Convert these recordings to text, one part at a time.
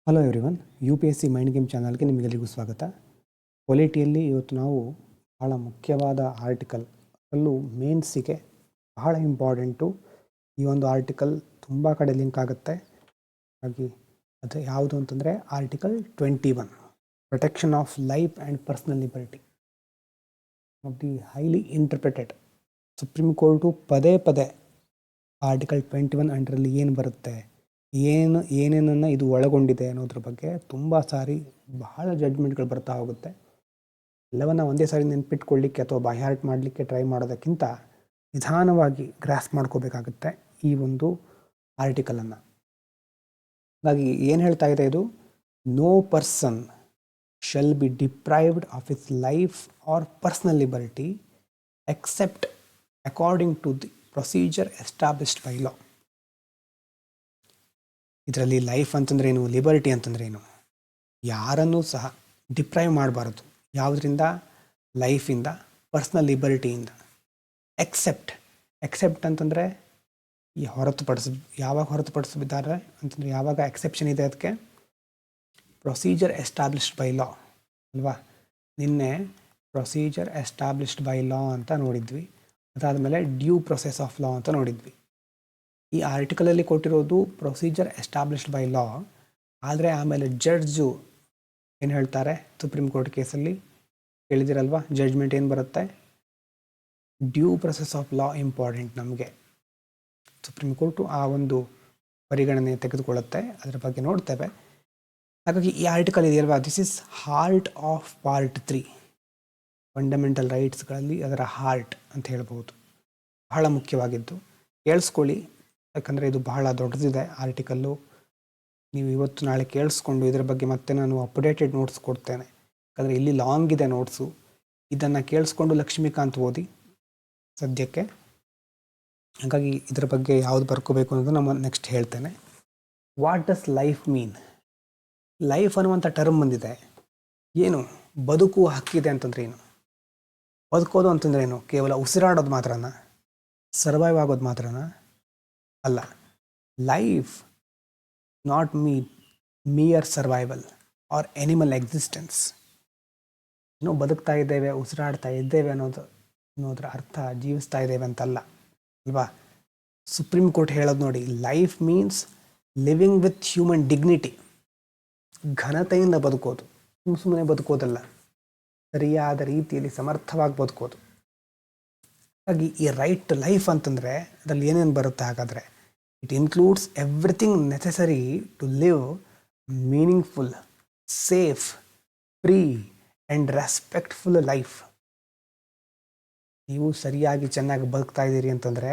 Hello everyone, U P S C mind game ಚಾನಲ್ಗೆ ನಿಮಗೆಲ್ಲರಿಗೂ ಸ್ವಾಗತ. ಪೊಲಿಟಿಯಲ್ಲಿ ಇವತ್ತು ನಾವು ಬಹಳ ಮುಖ್ಯವಾದ ಆರ್ಟಿಕಲ್, ಅದರಲ್ಲೂ ಮೇನ್ಸಿಗೆ ಬಹಳ ಇಂಪಾರ್ಟೆಂಟು. ಈ ಒಂದು ಆರ್ಟಿಕಲ್ ತುಂಬ ಕಡೆ ಲಿಂಕ್ ಆಗುತ್ತೆ. ಹಾಗೆ ಅದು ಯಾವುದು ಅಂತಂದರೆ article 21, protection of life and personal liberty of the highly interpreted. Supreme court ಪದೇ ಪದೇ ಆರ್ಟಿಕಲ್ 21 ಅಂಡರಲ್ಲಿ ಏನು ಬರುತ್ತೆ, ಏನೇನನ್ನು ಇದು ಒಳಗೊಂಡಿದೆ ಅನ್ನೋದ್ರ ಬಗ್ಗೆ ತುಂಬ ಸಾರಿ ಬಹಳ ಜಡ್ಜ್ಮೆಂಟ್ಗಳು ಬರ್ತಾ ಹೋಗುತ್ತೆ. ಎಲ್ಲವನ್ನ ಒಂದೇ ಸಾರಿ ನೆನ್ಪಿಟ್ಕೊಳ್ಳಿಕ್ಕೆ ಅಥವಾ ಬೈಹಾರ್ಟ್ ಮಾಡಲಿಕ್ಕೆ ಟ್ರೈ ಮಾಡೋದಕ್ಕಿಂತ ನಿಧಾನವಾಗಿ ಗ್ರಾಸ್ ಮಾಡ್ಕೋಬೇಕಾಗುತ್ತೆ ಈ ಒಂದು ಆರ್ಟಿಕಲನ್ನು. ಹಾಗಾಗಿ ಏನು ಹೇಳ್ತಾ ಇದೆ ಇದು? No person shall be deprived of his life or personal liberty except according to the procedure established by law. ಇದರಲ್ಲಿ ಲೈಫ್ ಅಂತಂದ್ರೆ ಏನು, ಲಿಬರ್ಟಿ ಅಂತಂದ್ರೆ ಏನು, ಯಾರನ್ನೂ ಸಹ ಡಿಪ್ರೈವ್ ಮಾಡಬಾರದು. ಯಾವುದರಿಂದ? ಲೈಫಿಂದ, ಪರ್ಸ್ನಲ್ ಲಿಬರ್ಟಿಯಿಂದ. ಎಕ್ಸೆಪ್ಟ್ ಅಂತಂದರೆ ಯಾವಾಗ ಹೊರತುಪಡಿಸಿದ್ದಾರೆ ಅಂತಂದರೆ ಯಾವಾಗ ಎಕ್ಸೆಪ್ಷನ್ ಇದೆ ಅದಕ್ಕೆ? ಪ್ರೊಸೀಜರ್ ಎಸ್ಟಾಬ್ಲಿಷ್ಡ್ ಬೈ ಲಾ ಅಲ್ವಾ? ನಿನ್ನೆ ಪ್ರೊಸೀಜರ್ ಎಸ್ಟಾಬ್ಲಿಷ್ಡ್ ಬೈ ಲಾ ಅಂತ ನೋಡಿದ್ವಿ. ಅದಾದಮೇಲೆ ಡ್ಯೂ ಪ್ರೊಸೆಸ್ ಆಫ್ ಲಾ ಅಂತ ನೋಡಿದ್ವಿ. ಈ ಆರ್ಟಿಕಲಲ್ಲಿ ಕೊಟ್ಟಿರೋದು ಪ್ರೊಸೀಜರ್ ಎಸ್ಟಾಬ್ಲಿಷ್ಡ್ ಬೈ ಲಾ, ಆದರೆ ಆಮೇಲೆ ಜಡ್ಜು ಏನು ಹೇಳ್ತಾರೆ ಸುಪ್ರೀಂ ಕೋರ್ಟ್ ಕೇಸಲ್ಲಿ ಕೇಳಿದಿರಲ್ವಾ, ಜಡ್ಜ್ಮೆಂಟ್ ಏನು ಬರುತ್ತೆ? Due process of law important ನಮಗೆ. ಸುಪ್ರೀಂ ಕೋರ್ಟು ಆ ಒಂದು ಪರಿಗಣನೆ ತೆಗೆದುಕೊಳ್ಳುತ್ತೆ, ಅದರ ಬಗ್ಗೆ ನೋಡ್ತೇವೆ. ಹಾಗಾಗಿ ಈ ಆರ್ಟಿಕಲ್ ಇದೆಯಲ್ವಾ, this is heart of part 3, fundamental ರೈಟ್ಸ್ಗಳಲ್ಲಿ ಅದರ ಹಾರ್ಟ್ ಅಂತ ಹೇಳ್ಬೋದು. ಬಹಳ ಮುಖ್ಯವಾಗಿದ್ದು ಕೇಳಿಸ್ಕೊಳ್ಳಿ, ಯಾಕಂದರೆ ಇದು ಬಹಳ ದೊಡ್ಡದಿದೆ ಆರ್ಟಿಕಲ್ಲು. ನೀವು ಇವತ್ತು ನಾಳೆ ಕೇಳಿಸ್ಕೊಂಡು ಇದರ ಬಗ್ಗೆ ಮತ್ತೆ ನಾನು ಅಪ್ಡೇಟೆಡ್ ನೋಟ್ಸ್ ಕೊಡ್ತೇನೆ, ಯಾಕಂದರೆ ಇಲ್ಲಿ ಲಾಂಗ್ ಇದೆ ನೋಟ್ಸು. ಇದನ್ನು ಕೇಳಿಸ್ಕೊಂಡು ಲಕ್ಷ್ಮೀಕಾಂತ್ ಓದಿ ಸದ್ಯಕ್ಕೆ. ಹಾಗಾಗಿ ಇದರ ಬಗ್ಗೆ ಯಾವುದು ಬರ್ಕೋಬೇಕು ಅನ್ನೋದು ನಾನು ನೆಕ್ಸ್ಟ್ ಹೇಳ್ತೇನೆ. What does life mean? Life ಅನ್ನುವಂಥ ಟರ್ಮ್ ಬಂದಿದೆ. ಏನು ಬದುಕು ಹಕ್ಕಿದೆ ಅಂತಂದ್ರೆ ಏನು? ಬದುಕೋದು ಅಂತಂದ್ರೆ ಏನು? ಕೇವಲ ಉಸಿರಾಡೋದು ಮಾತ್ರನಾ? ಸರ್ವೈವ್ ಆಗೋದು ಮಾತ್ರನಾ? ಅಲ್ಲ. Life not mere survival or animal existence. ಇನ್ನೂ ಬದುಕ್ತಾ ಇದ್ದೇವೆ, ಉಸಿರಾಡ್ತಾ ಇದ್ದೇವೆ ಅನ್ನೋದ್ರ ಅರ್ಥ ಜೀವಿಸ್ತಾ ಇದ್ದೇವೆ ಅಂತಲ್ಲ ಅಲ್ವಾ? ಸುಪ್ರೀಂ ಕೋರ್ಟ್ ಹೇಳೋದು ನೋಡಿ, life means living with human dignity. ಘನತೆಯಿಂದ ಬದುಕೋದು, ಸುಮ್ಮನೆ ಬದುಕೋದಲ್ಲ, ಸರಿಯಾದ ರೀತಿಯಲ್ಲಿ ಸಮರ್ಥವಾಗಿ ಬದುಕೋದು. ಹಾಗಾಗಿ ಈ ರೈಟ್ ಟು ಲೈಫ್ ಅಂತಂದರೆ ಅದರಲ್ಲಿ ಏನೇನು ಬರುತ್ತೆ ಹಾಗಾದರೆ? It includes everything necessary to live meaningful, safe, free and respectful life. ನೀವು ಸರಿಯಾಗಿ ಚೆನ್ನಾಗಿ ಬದುಕ್ತಾ ಇದ್ದೀರಿ ಅಂತಂದರೆ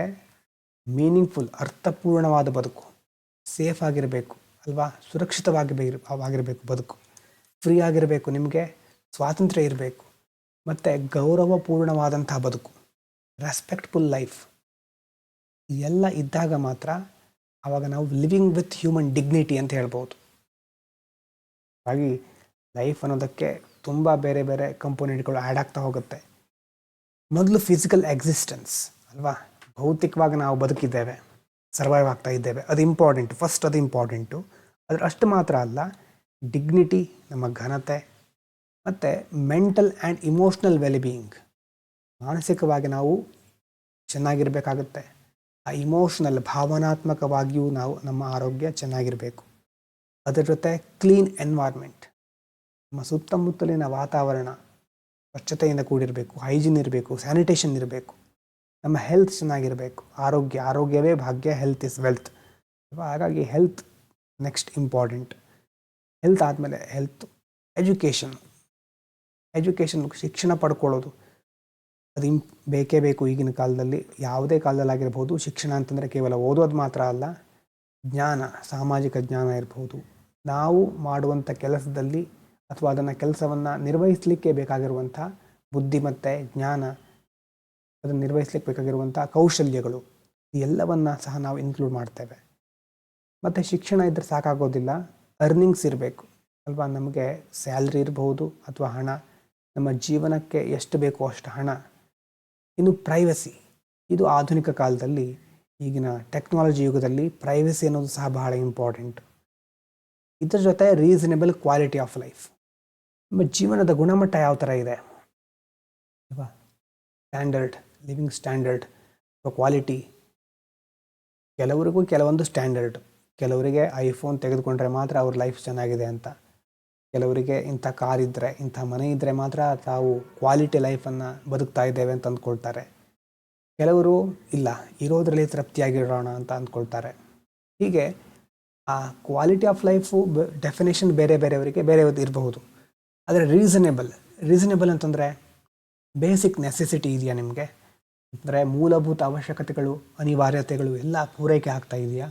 ಮೀನಿಂಗ್ಫುಲ್, ಅರ್ಥಪೂರ್ಣವಾದ ಬದುಕು, ಸೇಫ್ ಆಗಿರಬೇಕು ಅಲ್ವಾ, ಸುರಕ್ಷಿತವಾಗಿರಬೇಕು ಬದುಕು, ಫ್ರೀ ಆಗಿರಬೇಕು, ನಿಮಗೆ ಸ್ವಾತಂತ್ರ್ಯ ಇರಬೇಕು, ಮತ್ತು ಗೌರವಪೂರ್ಣವಾದಂತಹ ಬದುಕು, ರೆಸ್ಪೆಕ್ಟ್ಫುಲ್ ಲೈಫ್ ಎಲ್ಲ ಇದ್ದಾಗ ಮಾತ್ರ ಆವಾಗ ನಾವು ಲಿವಿಂಗ್ ವಿತ್ ಹ್ಯೂಮನ್ ಡಿಗ್ನಿಟಿ ಅಂತ ಹೇಳ್ಬೋದು. ಹಾಗಾಗಿ ಲೈಫ್ ಅನ್ನೋದಕ್ಕೆ ತುಂಬ ಬೇರೆ ಬೇರೆ ಕಂಪೋನೆಂಟ್ಗಳು ಆ್ಯಡ್ ಆಗ್ತಾ ಹೋಗುತ್ತೆ. ಮೊದಲು ಫಿಸಿಕಲ್ ಎಕ್ಸಿಸ್ಟೆನ್ಸ್ ಅಲ್ವಾ, ಭೌತಿಕವಾಗಿ ನಾವು ಬದುಕಿದ್ದೇವೆ, ಸರ್ವೈವ್ ಆಗ್ತಾ ಇದ್ದೇವೆ, ಅದು ಇಂಪಾರ್ಟೆಂಟು, ಫಸ್ಟ್ ಅದು ಇಂಪಾರ್ಟೆಂಟು. ಆದರೆ ಅಷ್ಟು ಮಾತ್ರ ಅಲ್ಲ, ಡಿಗ್ನಿಟಿ, ನಮ್ಮ ಘನತೆ, ಮತ್ತು ಮೆಂಟಲ್ ಆ್ಯಂಡ್ ಇಮೋಷ್ನಲ್ ವೆಲ್ಬೀಯಿಂಗ್, ಮಾನಸಿಕವಾಗಿ ನಾವು ಚೆನ್ನಾಗಿರಬೇಕಾಗುತ್ತೆ. ಆ ಇಮೋಷ್ನಲ್, ಭಾವನಾತ್ಮಕವಾಗಿಯೂ ನಾವು ನಮ್ಮ ಆರೋಗ್ಯ ಚೆನ್ನಾಗಿರಬೇಕು. ಅದರ ಜೊತೆ ಕ್ಲೀನ್ ಎನ್ವೈರ್ಮೆಂಟ್, ನಮ್ಮ ಸುತ್ತಮುತ್ತಲಿನ ವಾತಾವರಣ ಸ್ವಚ್ಛತೆಯಿಂದ ಕೂಡಿರಬೇಕು, ಹೈಜಿನ್ ಇರಬೇಕು, ಸ್ಯಾನಿಟೇಷನ್ ಇರಬೇಕು, ನಮ್ಮ ಹೆಲ್ತ್ ಚೆನ್ನಾಗಿರಬೇಕು. ಆರೋಗ್ಯವೇ ಭಾಗ್ಯ, ಹೆಲ್ತ್ ಇಸ್ ವೆಲ್ತ್. ಹಾಗಾಗಿ ಹೆಲ್ತ್ ನೆಕ್ಸ್ಟ್ ಇಂಪಾರ್ಟೆಂಟ್. ಹೆಲ್ತ್ ಆದಮೇಲೆ ಎಜುಕೇಷನ್, ಶಿಕ್ಷಣ ಪಡ್ಕೊಳ್ಳೋದು ಅದು ಬೇಕೇ ಬೇಕು. ಈಗಿನ ಕಾಲದಲ್ಲಿ, ಯಾವುದೇ ಕಾಲದಲ್ಲಾಗಿರ್ಬೋದು, ಶಿಕ್ಷಣ ಅಂತಂದರೆ ಕೇವಲ ಓದೋದು ಮಾತ್ರ ಅಲ್ಲ, ಜ್ಞಾನ, ಸಾಮಾಜಿಕ ಜ್ಞಾನ ಇರ್ಬೋದು, ನಾವು ಮಾಡುವಂಥ ಕೆಲಸದಲ್ಲಿ ಅಥವಾ ಕೆಲಸವನ್ನು ನಿರ್ವಹಿಸಲಿಕ್ಕೆ ಬೇಕಾಗಿರುವಂಥ ಬುದ್ಧಿ ಮತ್ತು ಜ್ಞಾನ, ಅದನ್ನು ನಿರ್ವಹಿಸಲಿಕ್ಕೆ ಬೇಕಾಗಿರುವಂಥ ಕೌಶಲ್ಯಗಳು, ಎಲ್ಲವನ್ನು ಸಹ ನಾವು ಇನ್ಕ್ಲೂಡ್ ಮಾಡ್ತೇವೆ. ಮತ್ತು ಶಿಕ್ಷಣ ಇದ್ದರೆ ಸಾಕಾಗೋದಿಲ್ಲ, ಅರ್ನಿಂಗ್ಸ್ ಇರಬೇಕು ಅಲ್ವಾ. ನಮಗೆ ಸ್ಯಾಲ್ರಿ ಇರಬಹುದು ಅಥವಾ ಹಣ, ನಮ್ಮ ಜೀವನಕ್ಕೆ ಎಷ್ಟು ಬೇಕೋ ಅಷ್ಟು ಹಣ. ಇನ್ನು ಪ್ರೈವಸಿ, ಇದು ಆಧುನಿಕ ಕಾಲದಲ್ಲಿ, ಈಗಿನ ಟೆಕ್ನಾಲಜಿ ಯುಗದಲ್ಲಿ ಪ್ರೈವಸಿ ಅನ್ನೋದು ಸಹ ಬಹಳ ಇಂಪಾರ್ಟೆಂಟ್. ಇದ್ರ ಜೊತೆ ರೀಸನೇಬಲ್ ಕ್ವಾಲಿಟಿ ಆಫ್ ಲೈಫ್. ನಮ್ಮ ಜೀವನದ ಗುಣಮಟ್ಟ ಯಾವ ಥರ ಇದೆ ಅಲ್ವಾ, ಸ್ಟ್ಯಾಂಡರ್ಡ್, ಲಿವಿಂಗ್ ಸ್ಟ್ಯಾಂಡರ್ಡ್ ಕ್ವಾಲಿಟಿ. ಕೆಲವರಿಗೂ ಕೆಲವೊಂದು ಸ್ಟ್ಯಾಂಡರ್ಡ್. ಕೆಲವರಿಗೆ ಐಫೋನ್ ತೆಗೆದುಕೊಂಡ್ರೆ ಮಾತ್ರ ಅವ್ರ ಲೈಫ್ ಚೆನ್ನಾಗಿದೆ ಅಂತ, ಕೆಲವರಿಗೆ ಇಂಥ ಕಾರ್ ಇದ್ದರೆ, ಇಂಥ ಮನೆ ಇದ್ದರೆ ಮಾತ್ರ ತಾವು ಕ್ವಾಲಿಟಿ ಲೈಫನ್ನು ಬದುಕ್ತಾ ಇದ್ದೇವೆ ಅಂತ ಅಂದ್ಕೊಳ್ತಾರೆ. ಕೆಲವರು ಇಲ್ಲ, ಇರೋದ್ರಲ್ಲಿ ತೃಪ್ತಿಯಾಗಿರೋಣ ಅಂತ ಅಂದ್ಕೊಳ್ತಾರೆ. ಹೀಗೆ ಆ ಕ್ವಾಲಿಟಿ ಆಫ್ ಲೈಫು ಡೆಫಿನೇಷನ್ ಬೇರೆ ಬೇರೆಯವರಿಗೆ ಬೇರೆ ಇರಬಹುದು. ಆದರೆ ರೀಸನೇಬಲ್ ಅಂತಂದರೆ ಬೇಸಿಕ್ ನೆಸೆಸಿಟಿ ಇದೆಯಾ ನಿಮಗೆ, ಅಂದರೆ ಮೂಲಭೂತ ಅವಶ್ಯಕತೆಗಳು, ಅನಿವಾರ್ಯತೆಗಳು ಎಲ್ಲ ಪೂರೈಕೆ ಆಗ್ತಾ ಇದೆಯಾ?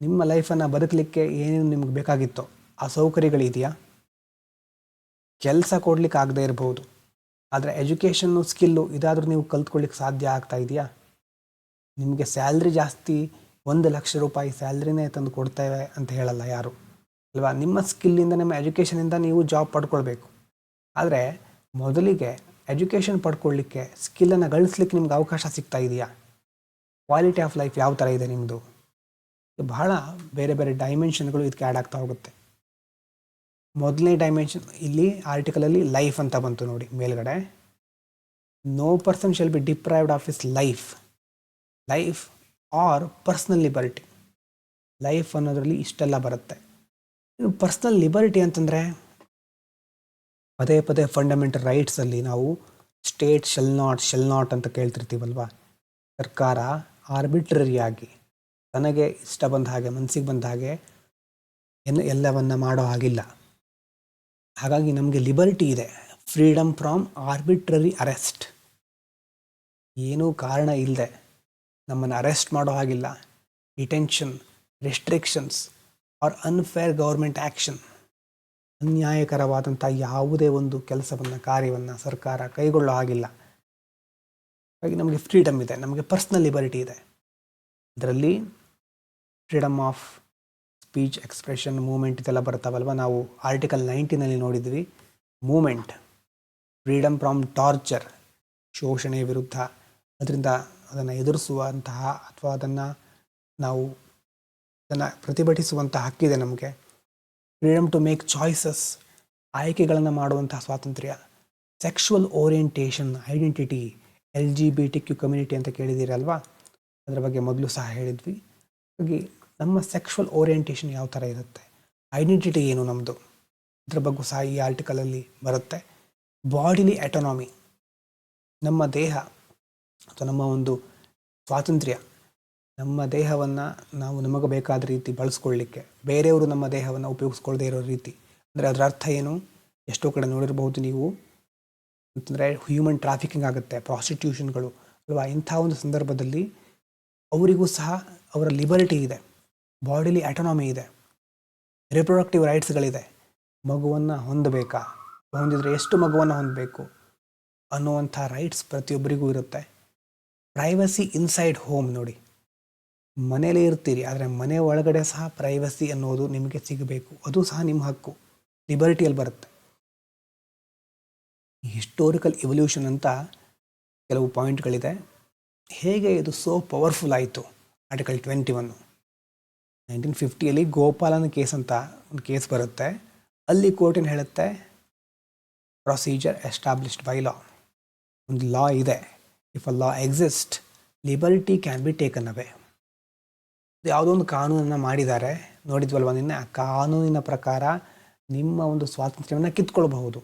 ನಿಮ್ಮ ಲೈಫನ್ನು ಬದುಕಲಿಕ್ಕೆ ಏನೇನು ನಿಮ್ಗೆ ಬೇಕಾಗಿತ್ತೋ ಆ ಸೌಕರ್ಯಗಳಿದೆಯಾ? ಕೆಲಸ ಕೊಡ್ಲಿಕ್ಕೆ ಆಗದೆ ಇರಬಹುದು, ಆದರೆ ಎಜುಕೇಷನ್ನು, ಸ್ಕಿಲ್ಲು ಇದಾದರೂ ನೀವು ಕಲ್ತ್ಕೊಳ್ಳಿಕ್ಕೆ ಸಾಧ್ಯ ಆಗ್ತಾ ಇದೆಯಾ? ನಿಮಗೆ ಸ್ಯಾಲ್ರಿ ಜಾಸ್ತಿ, 1,00,000 ರೂಪಾಯಿ ಸ್ಯಾಲ್ರಿನೇ ತಂದು ಕೊಡ್ತೇವೆ ಅಂತ ಹೇಳಲ್ಲ ಯಾರು ಅಲ್ವಾ. ನಿಮ್ಮ ಸ್ಕಿಲ್ಲಿಂದ, ನಿಮ್ಮ ಎಜುಕೇಷನಿಂದ ನೀವು ಜಾಬ್ ಪಡ್ಕೊಳ್ಬೇಕು. ಆದರೆ ಮೊದಲಿಗೆ ಎಜುಕೇಷನ್ ಪಡ್ಕೊಳ್ಳಿಕ್ಕೆ, ಸ್ಕಿಲ್ಲನ್ನು ಗಳಿಸ್ಲಿಕ್ಕೆ ನಿಮ್ಗೆ ಅವಕಾಶ ಸಿಗ್ತಾ ಇದೆಯಾ? ಕ್ವಾಲಿಟಿ ಆಫ್ ಲೈಫ್ ಯಾವ ಥರ ಇದೆ ನಿಮ್ಮದು? ಬಹಳ ಬೇರೆ ಬೇರೆ ಡೈಮೆನ್ಷನ್ಗಳು ಇದಕ್ಕೆ ಆ್ಯಡ್ ಆಗ್ತಾ ಹೋಗುತ್ತೆ. ಮೊದಲನೇ ಡೈಮೆನ್ಷನ್ ಇಲ್ಲಿ ಆರ್ಟಿಕಲಲ್ಲಿ ಲೈಫ್ ಅಂತ ಬಂತು ನೋಡಿ ಮೇಲ್ಗಡೆ. No person shall be deprived of his life or personal liberty. Life ಅನ್ನೋದರಲ್ಲಿ ಇಷ್ಟೆಲ್ಲ ಬರುತ್ತೆ. ಇನ್ನು ಪರ್ಸ್ನಲ್ ಲಿಬರ್ಟಿ ಅಂತಂದರೆ ಪದೇ ಪದೇ ಫಂಡಮೆಂಟಲ್ ರೈಟ್ಸಲ್ಲಿ ನಾವು ಸ್ಟೇಟ್ ಶೆಲ್ ನಾಟ್ ಅಂತ ಕೇಳ್ತಿರ್ತೀವಲ್ವ. ಸರ್ಕಾರ ಆರ್ಬಿಟ್ರರಿಯಾಗಿ ತನಗೆ ಇಷ್ಟ ಬಂದ ಹಾಗೆ, ಮನಸ್ಸಿಗೆ ಬಂದ ಹಾಗೆ ಎಲ್ಲವನ್ನ ಮಾಡೋ ಹಾಗಿಲ್ಲ. ಹಾಗಾಗಿ ನಮಗೆ ಲಿಬರ್ಟಿ ಇದೆ, ಫ್ರೀಡಮ್ ಫ್ರಾಮ್ ಆರ್ಬಿಟ್ರರಿ ಅರೆಸ್ಟ್. ಏನೂ ಕಾರಣ ಇಲ್ಲದೆ ನಮ್ಮನ್ನು ಅರೆಸ್ಟ್ ಮಾಡೋ ಹಾಗಿಲ್ಲ. Detention, restrictions are unfair government action, ಅನ್ಯಾಯಕರವಾದಂಥ ಯಾವುದೇ ಒಂದು ಕೆಲಸವನ್ನು, ಕಾರ್ಯವನ್ನು ಸರ್ಕಾರ ಕೈಗೊಳ್ಳೋ ಹಾಗಿಲ್ಲ. ಹಾಗಾಗಿ ನಮಗೆ ಫ್ರೀಡಮ್ ಇದೆ, ನಮಗೆ ಪರ್ಸ್ನಲ್ ಲಿಬರ್ಟಿ ಇದೆ. ಇದರಲ್ಲಿ freedom of speech, expression, movement ಇದೆಲ್ಲ ಬರ್ತಾವಲ್ವ. ನಾವು ಆರ್ಟಿಕಲ್ 19 ನೋಡಿದ್ವಿ. ಮೂಮೆಂಟ್, ಫ್ರೀಡಮ್ ಫ್ರಾಮ್ ಟಾರ್ಚರ್, ಶೋಷಣೆ ವಿರುದ್ಧ, ಅದರಿಂದ ಅದನ್ನು ಎದುರಿಸುವಂತಹ ಅಥವಾ ಅದನ್ನು ಪ್ರತಿಭಟಿಸುವಂಥ ಹಕ್ಕಿದೆ ನಮಗೆ. ಫ್ರೀಡಮ್ ಟು ಮೇಕ್ ಚಾಯ್ಸಸ್, ಆಯ್ಕೆಗಳನ್ನು ಮಾಡುವಂತಹ ಸ್ವಾತಂತ್ರ್ಯ. Sexual orientation, identity, LGBTQ community ಅಂತ ಕೇಳಿದ್ದೀರಲ್ವಾ, ಅದರ ಬಗ್ಗೆ ಮೊದಲು ಸಹ ಹೇಳಿದ್ವಿ. ಹಾಗಾಗಿ ನಮ್ಮ ಸೆಕ್ಷುವಲ್ ಓರಿಯೆಂಟೇಷನ್ ಯಾವ ಥರ ಇರುತ್ತೆ, ಐಡೆಂಟಿಟಿ ಏನು ನಮ್ಮದು, ಅದರ ಬಗ್ಗೆ ಸಹ ಈ ಆರ್ಟಿಕಲಲ್ಲಿ ಬರುತ್ತೆ. ಬಾಡಿಲಿ ಆಟೋನಾಮಿ, ನಮ್ಮ ದೇಹ ಅಥವಾ ನಮ್ಮ ಒಂದು ಸ್ವಾತಂತ್ರ್ಯ, ನಮ್ಮ ದೇಹವನ್ನು ನಾವು ನಮಗೆ ಬೇಕಾದ ರೀತಿ ಬಳಸ್ಕೊಳ್ಳಿಕ್ಕೆ, ಬೇರೆಯವರು ನಮ್ಮ ದೇಹವನ್ನು ಉಪಯೋಗಿಸ್ಕೊಳ್ಳದೇ ಇರೋ ರೀತಿ. ಅಂದರೆ ಅದರ ಅರ್ಥ ಏನು, ಎಷ್ಟೋ ಕಡೆ ನೋಡಿರಬಹುದು ನೀವು, ಅಂತಂದರೆ ಹ್ಯೂಮನ್ ಟ್ರಾಫಿಕಿಂಗ್ ಆಗುತ್ತೆ, ಪ್ರಾಸ್ಟಿಟ್ಯೂಷನ್ಗಳು ಅಲ್ವಾ. ಇಂಥ ಒಂದು ಸಂದರ್ಭದಲ್ಲಿ ಅವರಿಗೂ ಸಹ ಅವರ ಲಿಬರ್ಟಿ ಇದೆ, ಬಾಡಿಲಿ ಆಟೋನಾಮಿ ಇದೆ, ರಿಪ್ರೊಡಕ್ಟಿವ್ ರೈಟ್ಸ್ಗಳಿದೆ. ಮಗುವನ್ನು ಹೊಂದಬೇಕಾ, ಹೊಂದಿದರೆ ಎಷ್ಟು ಮಗುವನ್ನು ಹೊಂದಬೇಕು ಅನ್ನುವಂಥ ರೈಟ್ಸ್ ಪ್ರತಿಯೊಬ್ಬರಿಗೂ ಇರುತ್ತೆ. ಪ್ರೈವಸಿ ಇನ್ಸೈಡ್ ಹೋಮ್, ನೋಡಿ, ಮನೇಲೇ ಇರ್ತೀರಿ, ಆದರೆ ಮನೆ ಒಳಗಡೆ ಸಹ ಪ್ರೈವಸಿ ಅನ್ನೋದು ನಿಮಗೆ ಸಿಗಬೇಕು, ಅದು ಸಹ ನಿಮ್ಮ ಹಕ್ಕು, ಲಿಬರ್ಟಿಯಲ್ಲಿ ಬರುತ್ತೆ. ಹಿಸ್ಟೋರಿಕಲ್ ಇವಲ್ಯೂಷನ್ ಅಂತ ಕೆಲವು ಪಾಯಿಂಟ್ಗಳಿದೆ. ಹೇಗೆ ಇದು ಸೋ ಪವರ್ಫುಲ್ ಆಯಿತು? ಆರ್ಟಿಕಲ್ 21 1950 ಗೋಪಾಲನ ಕೇಸ್ ಅಂತ ಒಂದು ಕೇಸ್ ಬರುತ್ತೆ. ಅಲ್ಲಿ ಕೋರ್ಟ್ ಏನು ಹೇಳುತ್ತೆ, ಪ್ರೊಸೀಜರ್ ಎಸ್ಟಾಬ್ಲಿಷ್ಡ್ ಬೈ ಲಾ, ಒಂದು ಲಾ ಇದೆ. If a law exist, liberty can be taken away. ಯಾವುದೋ ಒಂದು ಕಾನೂನನ್ನು ಮಾಡಿದ್ದಾರೆ, ನೋಡಿದ್ವಲ್ವ ನಿನ್ನೆ, ಆ ಕಾನೂನಿನ ಪ್ರಕಾರ ನಿಮ್ಮ ಒಂದು ಸ್ವಾತಂತ್ರ್ಯವನ್ನು ಕಿತ್ಕೊಳ್ಬಹುದು.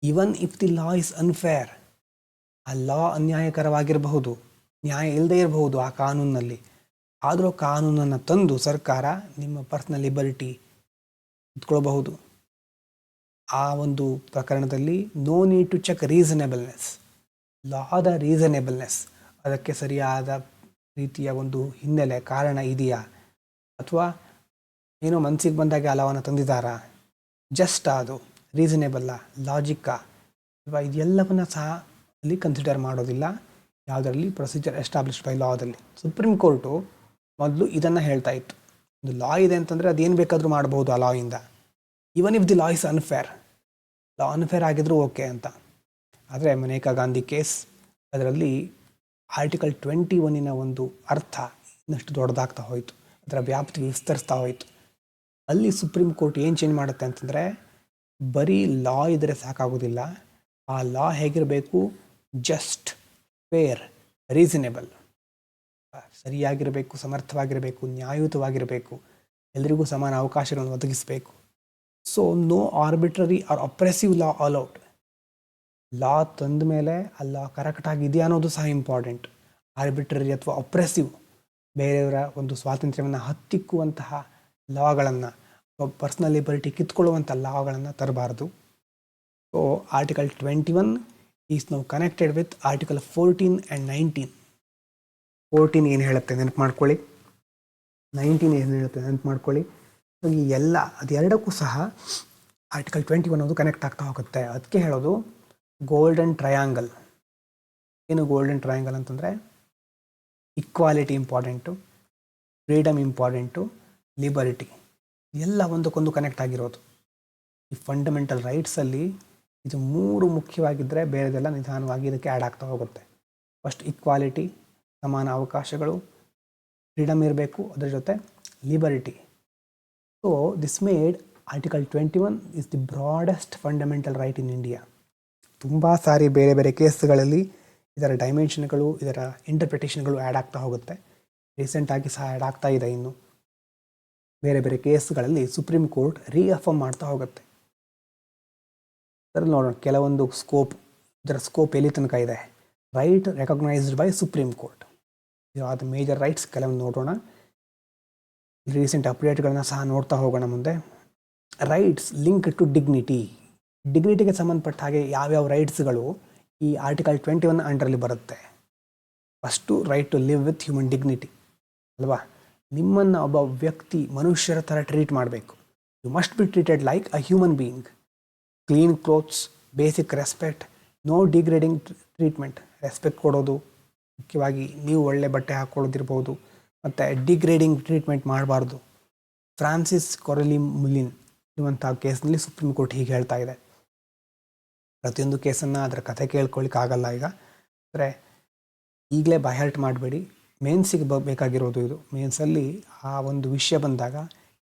Even if the law is unfair, ಆ ಲಾ ಅನ್ಯಾಯಕರವಾಗಿರಬಹುದು, ನ್ಯಾಯ ಇಲ್ಲದೆ ಇರಬಹುದು ಆ ಕಾನೂನಿನಲ್ಲಿ, ಆದರೂ ಕಾನೂನನ್ನು ತಂದು ಸರ್ಕಾರ ನಿಮ್ಮ ಪರ್ಸನಲ್ ಲಿಬರ್ಟಿ ಕಿತ್ಕೊಳ್ಬಹುದು. ಆ ಒಂದು ಪ್ರಕರಣದಲ್ಲಿ ನೋ ನೀಡ್ ಟು ಚೆಕ್ ರೀಸನೇಬಲ್ನೆಸ್, ಲಾದ ರೀಸನೇಬಲ್ನೆಸ್, ಅದಕ್ಕೆ ಸರಿಯಾದ ರೀತಿಯ ಒಂದು ಹಿನ್ನೆಲೆ, ಕಾರಣ ಇದೆಯಾ, ಅಥವಾ ಏನೋ ಮನಸ್ಸಿಗೆ ಬಂದಾಗೆ ಆ ಲಾವನ್ನು ತಂದಿದ್ದಾರಾ, ಜಸ್ಟ್ ಅದು ರೀಸನೇಬಲ್ಲ, ಲಾಜಿಕ್ಕಾ ಅಥವಾ ಇದೆಲ್ಲವನ್ನು ಸಹ ಅಲ್ಲಿ ಕನ್ಸಿಡರ್ ಮಾಡೋದಿಲ್ಲ ಯಾವುದರಲ್ಲಿ, ಪ್ರೊಸೀಜರ್ ಎಸ್ಟಾಬ್ಲಿಷ್ಡ್ ಬೈ ಲಾದಲ್ಲಿ. ಸುಪ್ರೀಂ ಕೋರ್ಟು ಮೊದಲು ಇದನ್ನು ಹೇಳ್ತಾ ಇತ್ತು, ಒಂದು ಲಾ ಇದೆ ಅಂತಂದರೆ ಅದೇನು ಬೇಕಾದರೂ ಮಾಡ್ಬೋದು ಆ ಲಾಯಿಂದ, even if the law is unfair, law unfair ಆಗಿದ್ರೂ ಓಕೆ ಅಂತ. ಆದರೆ ಮನೇಕಾ ಗಾಂಧಿ ಕೇಸ್, ಅದರಲ್ಲಿ ಆರ್ಟಿಕಲ್ 21 ಒಂದು ಅರ್ಥ ಇನ್ನಷ್ಟು ದೊಡ್ಡದಾಗ್ತಾ ಹೋಯಿತು, ಅದರ ವ್ಯಾಪ್ತಿ ವಿಸ್ತರಿಸ್ತಾ ಹೋಯಿತು. ಅಲ್ಲಿ ಸುಪ್ರೀಂ ಕೋರ್ಟ್ ಏನು ಚೇಂಜ್ ಮಾಡುತ್ತೆ ಅಂತಂದರೆ, ಬರೀ ಲಾ ಇದ್ದರೆ ಸಾಕಾಗೋದಿಲ್ಲ, ಆ ಲಾ ಹೇಗಿರಬೇಕು, ಜಸ್ಟ್, ಫೇರ್, ರೀಸನೇಬಲ್, ಸರಿಯಾಗಿರಬೇಕು, ಸಮರ್ಥವಾಗಿರಬೇಕು, ನ್ಯಾಯಯುತವಾಗಿರಬೇಕು, ಎಲ್ರಿಗೂ ಸಮಾನ ಅವಕಾಶಗಳನ್ನು ಒದಗಿಸಬೇಕು. So no arbitrary or oppressive law allowed. Law ತಂದ ಮೇಲೆ ಆ ಲಾ ಕರೆಕ್ಟಾಗಿ ಇದೆಯಾ ಅನ್ನೋದು ಸಹ ಇಂಪಾರ್ಟೆಂಟ್. ಆರ್ಬಿಟ್ರರಿ ಅಥವಾ ಅಪ್ರೆಸಿವ್, ಬೇರೆಯವರ ಒಂದು ಸ್ವಾತಂತ್ರ್ಯವನ್ನು ಹತ್ತಿಕ್ಕುವಂತಹ ಲಾಗಳನ್ನು, ಪರ್ಸನಲ್ ಲಿಬರ್ಟಿ ಕಿತ್ಕೊಳ್ಳುವಂಥ ಲಾಗಳನ್ನು ತರಬಾರ್ದು. So article 21 is now connected with article 14 and 19. 14 ಏನು ಹೇಳುತ್ತೆ ನೆನಪು ಮಾಡ್ಕೊಳ್ಳಿ, 19 ಏನು ಹೇಳುತ್ತೆ ನೆನಪು ಮಾಡ್ಕೊಳ್ಳಿ. ಸೊ ಈ ಎಲ್ಲ ಅದೆರಡಕ್ಕೂ ಸಹ ಆರ್ಟಿಕಲ್ 21 ಅನ್ನೋದು ಕನೆಕ್ಟ್ ಆಗ್ತಾ ಹೋಗುತ್ತೆ. ಅದಕ್ಕೆ ಹೇಳೋದು ಗೋಲ್ಡನ್ ಟ್ರಯಾಂಗಲ್. ಏನು ಗೋಲ್ಡನ್ ಟ್ರಯಾಂಗಲ್ ಅಂತಂದರೆ, equality important, freedom important, liberty ಎಲ್ಲ ಒಂದಕ್ಕೊಂದು ಕನೆಕ್ಟ್ ಆಗಿರೋದು. ಈ ಫಂಡಮೆಂಟಲ್ ರೈಟ್ಸಲ್ಲಿ ಇದು ಮೂರು ಮುಖ್ಯವಾಗಿದ್ದರೆ ಬೇರೆದೆಲ್ಲ ನಿಧಾನವಾಗಿ ಇದಕ್ಕೆ ಆ್ಯಡ್ ಆಗ್ತಾ ಹೋಗುತ್ತೆ. ಫಸ್ಟ್ ಇಕ್ವಾಲಿಟಿ, ಸಮಾನ ಅವಕಾಶಗಳು, ಫ್ರೀಡಮ್ ಇರಬೇಕು, ಅದರ ಜೊತೆ liberty. So this made article 21 is the broadest fundamental right in India. ತುಂಬ ಸಾರಿ ಬೇರೆ ಬೇರೆ ಕೇಸ್ಗಳಲ್ಲಿ ಇದರ ಡೈಮೆನ್ಷನ್ಗಳು, ಇದರ ಇಂಟರ್ಪ್ರಿಟೇಷನ್ಗಳು ಆ್ಯಡ್ ಆಗ್ತಾ ಹೋಗುತ್ತೆ. ರೀಸೆಂಟಾಗಿ ಸಹ ಆ್ಯಡ್ ಆಗ್ತಾ ಇದೆ. ಇನ್ನು ಬೇರೆ ಬೇರೆ ಕೇಸ್ಗಳಲ್ಲಿ ಸುಪ್ರೀಂ ಕೋರ್ಟ್ ರೀಅಫರ್ಮ್ ಮಾಡ್ತಾ ಹೋಗುತ್ತೆ. ಅದರಲ್ಲಿ ನೋಡೋಣ ಕೆಲವೊಂದು ಸ್ಕೋಪ್, ಇದರ ಸ್ಕೋಪ್ ಎಲ್ಲಿ ತನಕ ಇದೆ. Right recognised by supreme court, ಇದಾದ ಮೇಜರ್ ರೈಟ್ಸ್ ಕೆಲವೊಂದು ನೋಡೋಣ. ರೀಸೆಂಟ್ ಅಪ್ಡೇಟ್ಗಳನ್ನ ಸಹ ನೋಡ್ತಾ ಹೋಗೋಣ ಮುಂದೆ. ರೈಟ್ಸ್ ಲಿಂಕ್ ಟು ಡಿಗ್ನಿಟಿ, ಡಿಗ್ನಿಟಿಗೆ ಸಂಬಂಧಪಟ್ಟ ಹಾಗೆ ಯಾವ್ಯಾವ ರೈಟ್ಸ್ಗಳು ಈ ಆರ್ಟಿಕಲ್ 21 ಅಂಡರಲ್ಲಿ ಬರುತ್ತೆ. First right to live with human dignity ಅಲ್ವಾ. ನಿಮ್ಮನ್ನು ಒಬ್ಬ ವ್ಯಕ್ತಿ ಮನುಷ್ಯರ ಥರ ಟ್ರೀಟ್ ಮಾಡಬೇಕು. You must be treated like a human being. Clean clothes, basic respect, no degrading treatment. Respect ಕೊಡೋದು, ಮುಖ್ಯವಾಗಿ ನೀವು ಒಳ್ಳೆ ಬಟ್ಟೆ ಹಾಕ್ಕೊಳ್ಳೋದಿರ್ಬೋದು, ಮತ್ತು ಡಿಗ್ರೇಡಿಂಗ್ ಟ್ರೀಟ್ಮೆಂಟ್ ಮಾಡಬಾರ್ದು. ಫ್ರಾನ್ಸಿಸ್ ಕೊರೆಲಿ ಮುಲಿನ್ ಇರುವಂಥ ಕೇಸ್ನಲ್ಲಿ ಸುಪ್ರೀಂ ಕೋರ್ಟ್ ಹೀಗೆ ಹೇಳ್ತಾ ಇದೆ. ಪ್ರತಿಯೊಂದು ಕೇಸನ್ನು ಅದರ ಕಥೆ ಕೇಳ್ಕೊಳ್ಳಿಕ್ಕಾಗಲ್ಲ ಈಗ, ಅಂದರೆ ಈಗಲೇ ಬೈಹರ್ಟ್ ಮಾಡಬೇಡಿ. ಮೇನ್ಸಿಗೆ ಬೇಕಾಗಿರೋದು ಇದು. ಮೇನ್ಸಲ್ಲಿ ಆ ಒಂದು ವಿಷಯ ಬಂದಾಗ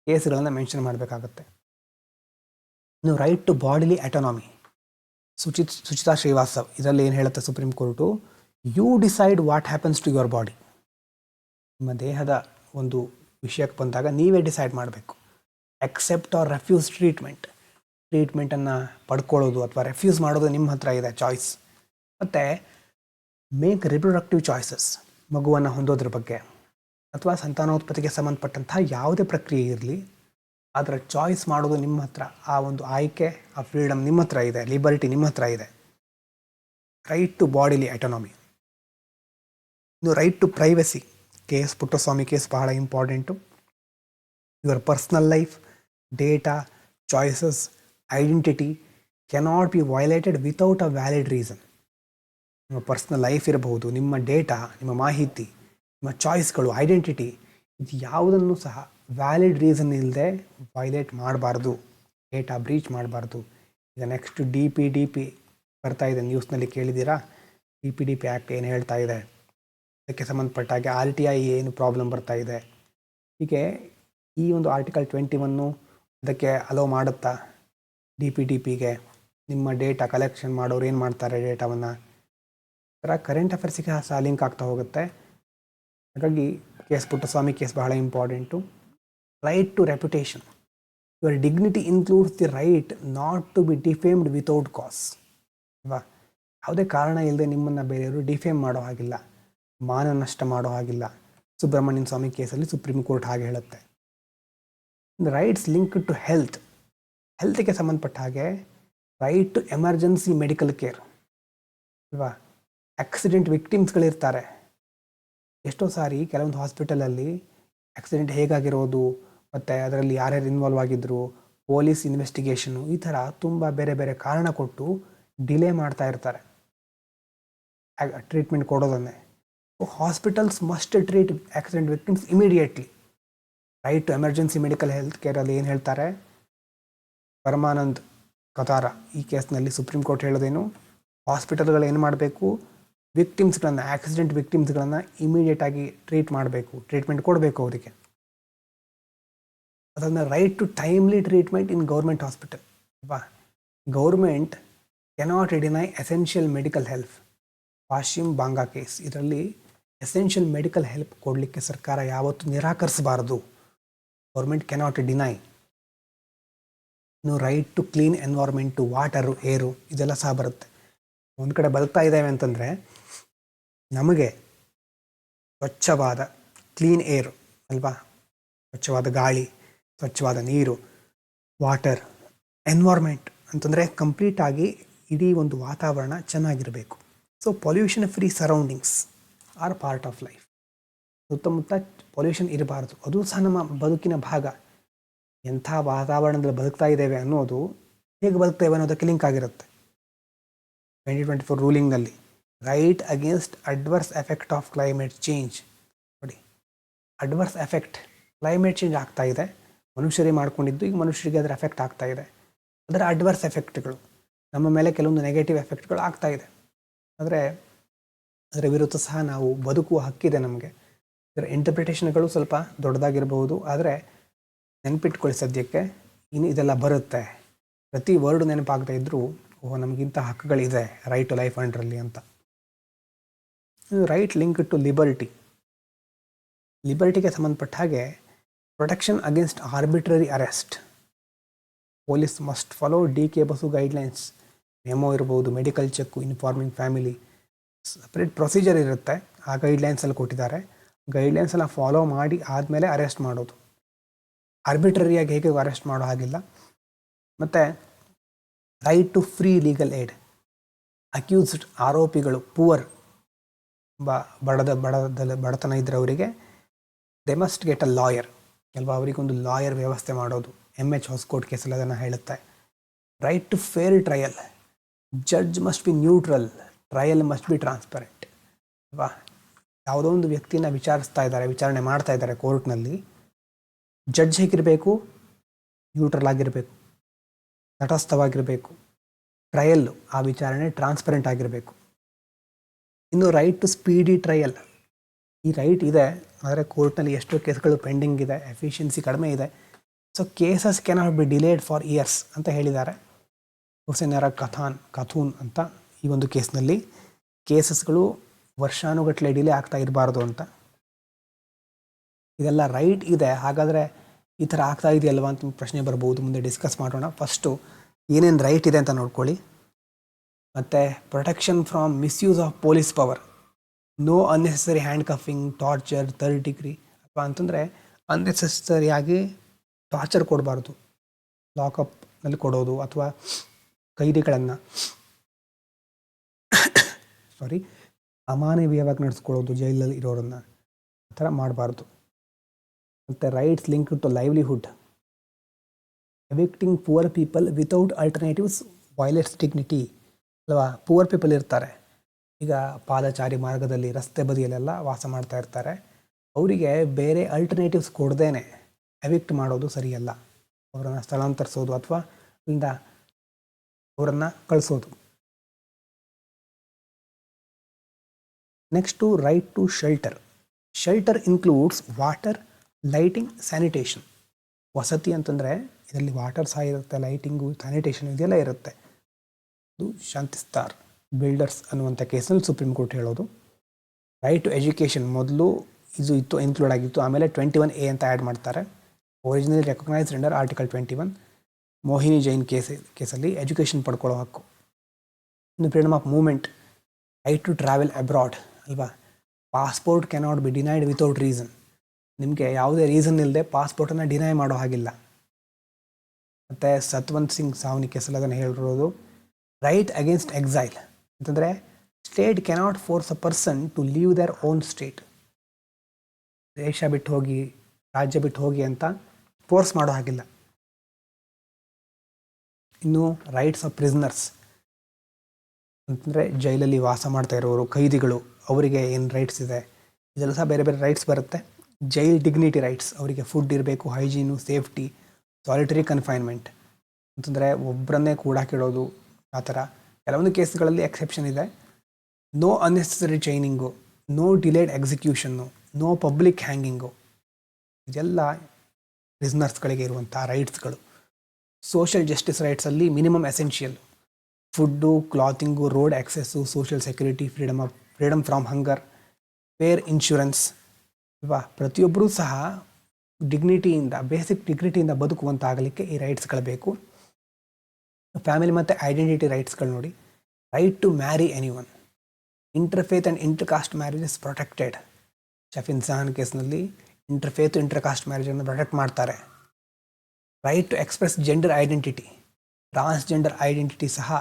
ಕೇಸ್ಗಳನ್ನು ಮೆನ್ಷನ್ ಮಾಡಬೇಕಾಗತ್ತೆ. ಇನ್ನು right to bodily autonomy, Suchita Srivastava ಇದರಲ್ಲಿ ಏನು ಹೇಳುತ್ತೆ supreme court, you decide what happens to your body. ನಿಮ್ಮ ದೇಹದ ಒಂದು ವಿಷಯಕ್ಕೆ ಬಂದಾಗ ನೀವೇ ಡಿಸೈಡ್ ಮಾಡಬೇಕು. ಎಕ್ಸೆಪ್ಟ್ ಆರ್ ರೆಫ್ಯೂಸ್ ಟ್ರೀಟ್ಮೆಂಟನ್ನು ಪಡ್ಕೊಳ್ಳೋದು ಅಥವಾ ರೆಫ್ಯೂಸ್ ಮಾಡೋದು ನಿಮ್ಮ ಹತ್ರ ಇದೆ ಚಾಯ್ಸ್. ಮತ್ತು ಮೇಕ್ ರಿಪ್ರೊಡಕ್ಟಿವ್ ಚಾಯ್ಸಸ್, ಮಗುವನ್ನು ಹೊಂದೋದ್ರ ಬಗ್ಗೆ ಅಥವಾ ಸಂತಾನೋತ್ಪತ್ತಿಗೆ ಸಂಬಂಧಪಟ್ಟಂತಹ ಯಾವುದೇ ಪ್ರಕ್ರಿಯೆ ಇರಲಿ, ಅದರ ಚಾಯ್ಸ್ ಮಾಡೋದು ನಿಮ್ಮ ಹತ್ರ. ಆ ಒಂದು ಆಯ್ಕೆ, ಆ ಫ್ರೀಡಮ್ ನಿಮ್ಮ ಹತ್ರ ಇದೆ, ಲಿಬರ್ಟಿ ನಿಮ್ಮ ಹತ್ರ ಇದೆ. Right to bodily autonomy. ಇನ್ನು right to privacy, case Puttaswamy case ಬಹಳ important. Your personal life, data, choices, identity cannot be violated without a valid reason. ನಿಮ್ಮ ಪರ್ಸ್ನಲ್ ಲೈಫ್ ಇರಬಹುದು, ನಿಮ್ಮ ಡೇಟಾ, ನಿಮ್ಮ ಮಾಹಿತಿ, ನಿಮ್ಮ ಚಾಯ್ಸ್ಗಳು, ಐಡೆಂಟಿಟಿ, ಇದು ಯಾವುದನ್ನು ಸಹ ವ್ಯಾಲಿಡ್ ರೀಸನ್ ಇಲ್ಲದೆ ವೈಲೇಟ್ ಮಾಡಬಾರ್ದು, ಡೇಟಾ ಬ್ರೀಚ್ ಮಾಡಬಾರ್ದು. ಈಗ ನೆಕ್ಸ್ಟ್ ಡಿ ಪಿ ಬರ್ತಾ ಇದೆ, ನ್ಯೂಸ್ನಲ್ಲಿ ಕೇಳಿದ್ದೀರಾ. DPDP ಆ್ಯಕ್ಟ್ ಏನು ಹೇಳ್ತಾ ಇದೆ, ಅದಕ್ಕೆ ಸಂಬಂಧಪಟ್ಟಾಗೆ RTI ಏನು ಪ್ರಾಬ್ಲಮ್ ಬರ್ತಾ ಇದೆ. ಹೀಗೆ ಈ ಒಂದು ಆರ್ಟಿಕಲ್ 21 ಅದಕ್ಕೆ ಅಲೋ ಮಾಡುತ್ತಾ DPDPಗೆ ನಿಮ್ಮ ಡೇಟಾ ಕಲೆಕ್ಷನ್ ಮಾಡೋರು ಏನು ಮಾಡ್ತಾರೆ, ಡೇಟಾವನ್ನು ಥರ ಕರೆಂಟ್ ಅಫೇರ್ಸಿಗೆ ಸಹ ಲಿಂಕ್ ಆಗ್ತಾ ಹೋಗುತ್ತೆ. ಹಾಗಾಗಿ ಕೇಸ್ ಪುಟ್ಟಸ್ವಾಮಿ ಕೇಸ್ ಬಹಳ important. Right to reputation, your dignity includes the right not to be defamed without cause ಅಲ್ವಾ. ಯಾವುದೇ ಕಾರಣ ಇಲ್ಲದೆ ನಿಮ್ಮನ್ನು ಬೇರೆಯವರು ಡಿಫೇಮ್ ಮಾಡೋ ಹಾಗಿಲ್ಲ, ಮಾನ ನಷ್ಟ ಮಾಡೋ ಹಾಗಿಲ್ಲ. ಸುಬ್ರಹ್ಮಣ್ಯನ್ ಸ್ವಾಮಿ ಕೇಸಲ್ಲಿ ಸುಪ್ರೀಂ ಕೋರ್ಟ್ ಹಾಗೆ ಹೇಳುತ್ತೆ. ರೈಟ್ಸ್ ಲಿಂಕ್ ಟು ಹೆಲ್ತ್ಗೆ ಸಂಬಂಧಪಟ್ಟ ಹಾಗೆ right to emergency medical care ಅಲ್ವಾ. ಆಕ್ಸಿಡೆಂಟ್ ವಿಕ್ಟಿಮ್ಸ್ಗಳಿರ್ತಾರೆ. ಎಷ್ಟೋ ಸಾರಿ ಕೆಲವೊಂದು ಹಾಸ್ಪಿಟಲಲ್ಲಿ ಆಕ್ಸಿಡೆಂಟ್ ಹೇಗಾಗಿರೋದು ಮತ್ತು ಅದರಲ್ಲಿ ಯಾರ್ಯಾರು ಇನ್ವಾಲ್ವ್ ಆಗಿದ್ದರು, ಪೊಲೀಸ್ ಇನ್ವೆಸ್ಟಿಗೇಷನು, ಈ ಥರ ತುಂಬ ಬೇರೆ ಬೇರೆ ಕಾರಣ ಕೊಟ್ಟು ಡಿಲೇ ಮಾಡ್ತಾ ಇರ್ತಾರೆ ಟ್ರೀಟ್ಮೆಂಟ್ ಕೊಡೋದನ್ನೇ. Hospitals must treat accident victims immediately. Right to emergency medical health ಕೇರಲ್ಲಿ ಏನು ಹೇಳ್ತಾರೆ, ಪರಮಾನಂದ್ ಕತಾರ ಈ ಕೇಸ್ನಲ್ಲಿ ಸುಪ್ರೀಂ ಕೋರ್ಟ್ ಹೇಳೋದೇನು, ಹಾಸ್ಪಿಟಲ್ಗಳು ಏನು ಮಾಡಬೇಕು, ವಿಕ್ಟಿಮ್ಸ್ಗಳನ್ನು, ಆಕ್ಸಿಡೆಂಟ್ ವಿಕ್ಟಿಮ್ಸ್ಗಳನ್ನು ಇಮಿಡಿಯೇಟಾಗಿ ಟ್ರೀಟ್ ಮಾಡಬೇಕು, ಟ್ರೀಟ್ಮೆಂಟ್ ಕೊಡಬೇಕು ಅವರಿಗೆ. ಅದನ್ನು right to timely treatment in government hospital ಅಲ್ವಾ. Government cannot deny essential medical help. Paschim Banga case, ಇದರಲ್ಲಿ ಎಸೆನ್ಷಿಯಲ್ ಮೆಡಿಕಲ್ ಹೆಲ್ಪ್ ಕೊಡಲಿಕ್ಕೆ ಸರ್ಕಾರ ಯಾವತ್ತೂ ನಿರಾಕರಿಸಬಾರದು. Government cannot deny. Right to clean environment, water, air, ಇದೆಲ್ಲ ಸಹ ಬರುತ್ತೆ. ಒಂದು ಕಡೆ ಬದುಕ್ತಾ ಇದ್ದೇವೆ ಅಂತಂದರೆ ನಮಗೆ ಸ್ವಚ್ಛವಾದ ಕ್ಲೀನ್ ಏರು ಅಲ್ವಾ, ಸ್ವಚ್ಛವಾದ ಗಾಳಿ, ಸ್ವಚ್ಛವಾದ ನೀರು, ವಾಟರ್, ಎನ್ವೈರ್ಮೆಂಟ್ ಅಂತಂದರೆ ಕಂಪ್ಲೀಟಾಗಿ ಇಡೀ ಒಂದು ವಾತಾವರಣ ಚೆನ್ನಾಗಿರಬೇಕು. So pollution free surroundings are part of life. ಸುತ್ತಮುತ್ತ ಪೊಲ್ಯೂಷನ್ ಇರಬಾರ್ದು, ಅದು ಸಹ ನಮ್ಮ ಬದುಕಿನ ಭಾಗ. ಎಂಥ ವಾತಾವರಣದಲ್ಲಿ ಬದುಕ್ತಾ ಇದ್ದೇವೆ ಅನ್ನೋದು ಹೇಗೆ ಬದುಕ್ತೇವೆ ಅನ್ನೋದಕ್ಕೆ ಲಿಂಕ್ ಆಗಿರುತ್ತೆ. 2024 ರೂಲಿಂಗ್ನಲ್ಲಿ right against adverse effect of climate change. ನೋಡಿ, ಅಡ್ವರ್ಸ್ ಎಫೆಕ್ಟ್, ಕ್ಲೈಮೇಟ್ ಚೇಂಜ್ ಆಗ್ತಾ ಇದೆ, ಮನುಷ್ಯರೇ ಮಾಡ್ಕೊಂಡಿದ್ದು, ಈಗ ಮನುಷ್ಯರಿಗೆ ಅದರ ಎಫೆಕ್ಟ್ ಆಗ್ತಾ ಇದೆ. ಅದರ ಅಡ್ವರ್ಸ್ ಎಫೆಕ್ಟ್ಗಳು ನಮ್ಮ ಮೇಲೆ ಕೆಲವೊಂದು ನೆಗೆಟಿವ್ ಎಫೆಕ್ಟ್ಗಳು ಆಗ್ತಾ ಇದೆ. ಆದರೆ ಅದರ ವಿರುದ್ಧ ಸಹ ನಾವು ಬದುಕುವ ಹಕ್ಕಿದೆ ನಮಗೆ. ಇದರ ಇಂಟರ್ಪ್ರಿಟೇಷನ್ಗಳು ಸ್ವಲ್ಪ ದೊಡ್ಡದಾಗಿರಬಹುದು, ಆದರೆ ನೆನಪಿಟ್ಕೊಳ್ಳಿ ಸದ್ಯಕ್ಕೆ ಇನ್ನು ಇದೆಲ್ಲ ಬರುತ್ತೆ. ಪ್ರತಿ ವರ್ಡ್ ನೆನಪಾಗ್ತಾ ಇದ್ದರೂ ನಮಗಿಂತ ಹಕ್ಕುಗಳಿದೆ ರೈಟ್ ಟು ಲೈಫ್ ಅಂಡ್ರಲ್ಲಿ ಅಂತ. Right link to liberty. ಲಿಬರ್ಟಿಗೆ ಸಂಬಂಧಪಟ್ಟ ಹಾಗೆ protection against arbitrary arrest. Police must follow DK Basu guidelines. Memo ಇರ್ಬೋದು, medical check, informing family, separate procedure ಇರುತ್ತೆ. ಆ ಗೈಡ್ಲೈನ್ಸಲ್ಲಿ ಕೊಟ್ಟಿದ್ದಾರೆ. ಗೈಡ್ಲೈನ್ಸನ್ನು ಫಾಲೋ ಮಾಡಿ ಆದಮೇಲೆ ಅರೆಸ್ಟ್ ಮಾಡೋದು. ಆರ್ಬಿಟ್ರರಿಯಾಗಿ ಹೇಗೆ ಅರೆಸ್ಟ್ ಮಾಡೋ ಹಾಗಿಲ್ಲ. ಮತ್ತು right to free legal aid. Accused, ಆರೋಪಿಗಳು, ಪೂವರ್, ಬಡತನ ಇದ್ದರೆ ಅವರಿಗೆ they must get a lawyer ಅಲ್ವಾ, ಅವರಿಗೊಂದು ಲಾಯರ್ ವ್ಯವಸ್ಥೆ ಮಾಡೋದು. MH ಹೊಸಕೋಟ್ ಕೇಸಲ್ಲಿ ಅದನ್ನು ಹೇಳುತ್ತೆ. Right to fair trial. Judge must be neutral, trial must be transparent ಅಲ್ವಾ. ಯಾವುದೋ ಒಂದು ವ್ಯಕ್ತಿನ ವಿಚಾರಣೆ ಮಾಡ್ತಾ ಇದ್ದಾರೆ ಕೋರ್ಟ್ನಲ್ಲಿ, ಜಡ್ಜ್ ಹೇಗಿರಬೇಕು? ನ್ಯೂಟ್ರಲ್ ಆಗಿರಬೇಕು, ತಟಸ್ಥವಾಗಿರಬೇಕು. ಟ್ರಯಲ್ಲು, ಆ ವಿಚಾರಣೆ ಟ್ರಾನ್ಸ್ಪರೆಂಟ್ ಆಗಿರಬೇಕು. ಇನ್ನು ರೈಟ್ ಟು ಸ್ಪೀಡಿ ಟ್ರಯಲ್. ಈ ರೈಟ್ ಇದೆ, ಆದರೆ ಕೋರ್ಟ್ನಲ್ಲಿ ಎಷ್ಟೋ ಕೇಸ್ಗಳು ಪೆಂಡಿಂಗ್ ಇದೆ, ಎಫಿಷಿಯನ್ಸಿ ಕಡಿಮೆ ಇದೆ. So cases cannot be delayed for years ಅಂತ ಹೇಳಿದ್ದಾರೆ. ಹುಸೇನರ ಖಾತೂನ್ ಅಂತ ಈ ಒಂದು ಕೇಸ್ನಲ್ಲಿ ಕೇಸಸ್ಗಳು ವರ್ಷಾನುಗಟ್ಟಲೆ ಡಿಲೇ ಆಗ್ತಾ ಇರಬಾರ್ದು ಅಂತ. ಇದೆಲ್ಲ ರೈಟ್ ಇದೆ, ಹಾಗಾದರೆ ಈ ಥರ ಆಗ್ತಾ ಇದೆಯಲ್ವಾ ಅಂತ ಪ್ರಶ್ನೆ ಬರ್ಬೋದು. ಮುಂದೆ ಡಿಸ್ಕಸ್ ಮಾಡೋಣ. ಫಸ್ಟು ಏನೇನು ರೈಟ್ ಇದೆ ಅಂತ ನೋಡ್ಕೊಳ್ಳಿ. ಮತ್ತು protection from misuse of police power. No unnecessary handcuffing, torture, third degree ಅಥವಾ ಅಂತಂದರೆ ಅನ್ನೆಸೆಸರಿಯಾಗಿ ಟಾರ್ಚರ್ ಕೊಡಬಾರ್ದು. ಲಾಕಪ್ನಲ್ಲಿ ಕೊಡೋದು ಅಥವಾ ಕೈದಿಗಳನ್ನು ಅಮಾನವೀಯವಾಗಿ ನಡೆಸ್ಕೊಳ್ಳೋದು, ಜೈಲಲ್ಲಿ ಇರೋರನ್ನು ಆ ಥರ ಮಾಡಬಾರ್ದು. ಮತ್ತು rights link to livelihood. Evicting poor people without alternatives violates dignity ಅಲ್ವಾ. ಪುವರ್ ಪೀಪಲ್ ಇರ್ತಾರೆ, ಈಗ ಪಾದಚಾರಿ ಮಾರ್ಗದಲ್ಲಿ, ರಸ್ತೆ ಬದಿಯಲ್ಲೆಲ್ಲ ವಾಸ ಮಾಡ್ತಾ ಇರ್ತಾರೆ. ಅವರಿಗೆ ಬೇರೆ ಆಲ್ಟರ್ನೇಟಿವ್ಸ್ ಕೊಡ್ದೇನೆ ಎವಿಕ್ಟ್ ಮಾಡೋದು ಸರಿಯಲ್ಲ. ಅವರನ್ನು ಸ್ಥಳಾಂತರಿಸೋದು ಅಥವಾ ಅಲ್ಲಿಂದ ಅವರನ್ನು ಕಳಿಸೋದು. Next right to shelter. Shelter includes water, lighting, sanitation. ವಸತಿ ಅಂತಂದರೆ ಇದರಲ್ಲಿ ವಾಟರ್ ಸಹ ಇರುತ್ತೆ, ಲೈಟಿಂಗು, ಸ್ಯಾನಿಟೇಷನ್ ಇದೆಲ್ಲ ಇರುತ್ತೆ. ಇದು ಶಾಂತಿಸ್ತಾರ್ ಬಿಲ್ಡರ್ಸ್ ಅನ್ನುವಂಥ ಕೇಸಲ್ಲಿ ಸುಪ್ರೀಂ ಕೋರ್ಟ್ ಹೇಳೋದು. ರೈಟ್ ಟು ಎಜುಕೇಷನ್ ಮೊದಲು ಇದು ಇನ್ಕ್ಲೂಡ್ ಆಗಿತ್ತು, ಆಮೇಲೆ 21A ಅಂತ ಆ್ಯಡ್ ಮಾಡ್ತಾರೆ. Originally recognised under article 21. Mohini Jain ಕೇಸಲ್ಲಿ ಎಜುಕೇಷನ್ ಪಡ್ಕೊಳ್ಳೋ ಹಕ್ಕು. ಇನ್ನು freedom of movement, right to travel abroad ಅಲ್ವಾ. Passport cannot be denied without reason. ನಿಮಗೆ ಯಾವುದೇ ರೀಸನ್ ಇಲ್ಲದೆ ಪಾಸ್ಪೋರ್ಟನ್ನು ಡಿನೈ ಮಾಡೋ ಹಾಗಿಲ್ಲ. ಮತ್ತು ಸತ್ವಂತ್ ಸಿಂಗ್ ಸಾವ್ನಿ ಕೇಸಲ್ಲಿ ಅದನ್ನು ಹೇಳಿರೋದು. ರೈಟ್ ಅಗೇನ್ಸ್ಟ್ ಎಕ್ಸೈಲ್ ಅಂತಂದರೆ state cannot force a person to leave their own state. ದೇಶ ಬಿಟ್ಟು ಹೋಗಿ, ರಾಜ್ಯ ಬಿಟ್ಟು ಹೋಗಿ ಅಂತ ಫೋರ್ಸ್ ಮಾಡೋ ಹಾಗಿಲ್ಲ. ಇನ್ನು ರೈಟ್ಸ್ ಆಫ್ ಪ್ರಿಸ್ನರ್ಸ್ ಅಂತಂದರೆ ಜೈಲಲ್ಲಿ ವಾಸ ಮಾಡ್ತಾ ಇರೋರು, ಖೈದಿಗಳು, ಅವರಿಗೆ ಏನು ರೈಟ್ಸ್ ಇದೆ, ಇದೆಲ್ಲ ಸಹ ಬೇರೆ ಬೇರೆ ರೈಟ್ಸ್ ಬರುತ್ತೆ. ಜೈಲ್ ಡಿಗ್ನಿಟಿ ರೈಟ್ಸ್, ಅವರಿಗೆ ಫುಡ್ ಇರಬೇಕು, ಹೈಜೀನು, ಸೇಫ್ಟಿ, ಸಾಲಿಟರಿ ಕನ್ಫೈನ್ಮೆಂಟ್ ಅಂತಂದರೆ ಒಬ್ಬರನ್ನೇ ಕೂಡಾಕಿಡೋದು, ಆ ಥರ. ಕೆಲವೊಂದು ಕೇಸ್ಗಳಲ್ಲಿ ಎಕ್ಸೆಪ್ಷನ್ ಇದೆ. No unnecessary chaining, no delayed execution, no public hanging, ಇದೆಲ್ಲ ಪ್ರಿಸ್ನರ್ಸ್ಗಳಿಗೆ ಇರುವಂಥ ರೈಟ್ಸ್ಗಳು. ಸೋಷಿಯಲ್ ಜಸ್ಟಿಸ್ ರೈಟ್ಸಲ್ಲಿ minimum essential food, clothing, road access, social security, freedom from hunger, fair insurance ಅಲ್ವಾ. ಪ್ರತಿಯೊಬ್ಬರೂ ಸಹ ಬೇಸಿಕ್ ಡಿಗ್ನಿಟಿಯಿಂದ ಬದುಕುವಂತಾಗಲಿಕ್ಕೆ ಈ ರೈಟ್ಸ್ಗಳು ಬೇಕು. ಫ್ಯಾಮಿಲಿ ಮತ್ತು ಐಡೆಂಟಿಟಿ ರೈಟ್ಸ್ಗಳು ನೋಡಿ. Right to marry anyone, interfaith and intercaste marriage is protected. Shafin Jahan ಕೇಸ್ನಲ್ಲಿ ಇಂಟರ್ಫೇತ್ ಇಂಟರ್ಕಾಸ್ಟ್ ಮ್ಯಾರೇಜನ್ನು ಪ್ರೊಟೆಕ್ಟ್ ಮಾಡ್ತಾರೆ. Right to express gender identity, transgender identity ಸಹ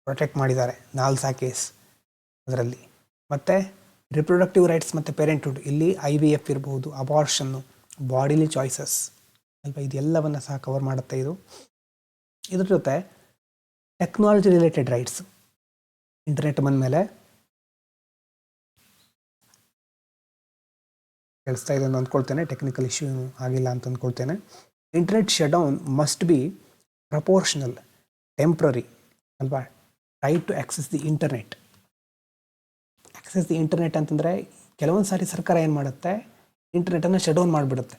ಪ್ರೊಟೆಕ್ಟ್ ಮಾಡಿದ್ದಾರೆ ನಾಲ್ಸಾ ಕೇಸ್ ಅದರಲ್ಲಿ. ಮತ್ತು ರಿಪ್ರೊಡಕ್ಟಿವ್ ರೈಟ್ಸ್ ಮತ್ತು ಪೇರೆಂಟ್ಹುಡ್, ಇಲ್ಲಿ IVF ಇರ್ಬೋದು, ಅಬಾರ್ಷನ್ನು, ಬಾಡಿಲಿ ಚಾಯ್ಸಸ್ ಅಲ್ವಾ, ಇದೆಲ್ಲವನ್ನು ಸಹ ಕವರ್ ಮಾಡುತ್ತೆ ಇದು. ಇದ್ರ ಜೊತೆ ಟೆಕ್ನಾಲಜಿ ರಿಲೇಟೆಡ್ ರೈಟ್ಸ್, ಇಂಟರ್ನೆಟ್ ಬಂದಮೇಲೆ ಕೇಳಿಸ್ತಾ ಇದೆ ಅಂತ ಅಂದ್ಕೊಳ್ತೇನೆ, ಟೆಕ್ನಿಕಲ್ ಇಶ್ಯೂ ಆಗಿಲ್ಲ ಅಂತ ಅಂದ್ಕೊಳ್ತೇನೆ. Internet shut down must be proportional, temporary ಅಲ್ವಾ. Right to access the internet. Access the internet ಅಂತಂದರೆ ಕೆಲವೊಂದು ಸಾರಿ ಸರ್ಕಾರ ಏನು ಮಾಡುತ್ತೆ, ಇಂಟರ್ನೆಟನ್ನು ಶಟ್ ಡೌನ್ ಮಾಡಿಬಿಡುತ್ತೆ.